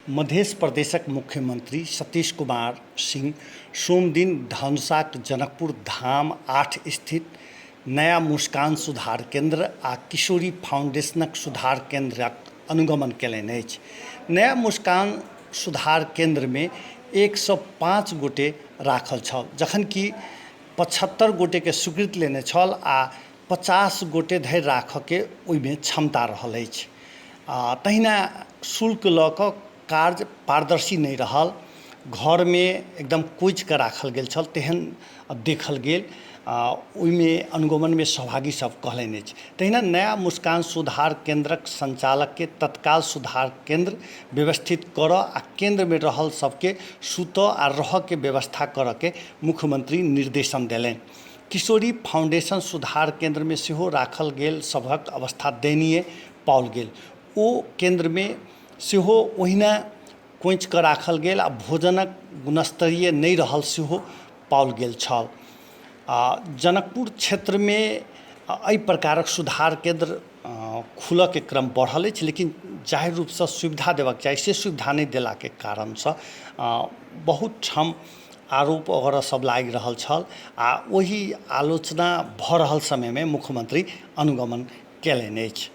मध्य प्रदेशक मुख्यमंत्री सतीश कुमार सिंह सोमदिन धनुषाक जनकपुर धाम 8 स्थित नया मुस्कान सुधार केन्द्र आ किशोरी फाउंडेशनक सुधार केन्द्रक अनुगमन कयलनि अछि। नया मुस्कान सुधार केन्द्र में 105 गोटे राखल छल, जखन कि 75 गोटे के स्वीकृति लेने छल आ 50 गोटे धरि राखके ओहिमे क्षमता रहल अछि। तहिना शुल्क लऽ कऽ कार्य पारदर्शी नहीं रहल, घर में एकदम कोइच के राखल गेल छल, तेहन देखल गेल। ओहिमे अनुगमन में सहभागी सब कहलनि अछि। तहिना नया मुस्कान सुधार केन्द्रक संचालक के तत्काल सुधार केन्द्र व्यवस्थित करऽ आ केन्द्र में रहल सबके सुतऽ आ रहऽ के व्यवस्था करऽ के मुख्यमंत्री निर्देशन देलनि। किशोरी फाउंडेशन सुधार केन्द्र में सेहो राखल गेल सभक अवस्था दयनीय पाओल गेल। ओ केन्द्र में सेहो ओहिना कोइच के राखल गेल आ भोजनक गुणस्तरीय नहीं रहल सेहो पाओल गेल छल। जनकपुर क्षेत्र में एहि प्रकारक सुधार केन्द्र खुलऽ के क्रम बढ़ल अछि, लेकिन जाहिर रूप से सुविधा देबाक चाही से सुविधा नहीं देला के कारण से बहुत ठाम आरोप वगैरह सब लागि रहल छल आ ओही आलोचना भऽ रहल समय में मुख्यमंत्री अनुगमन कयलनि अछि।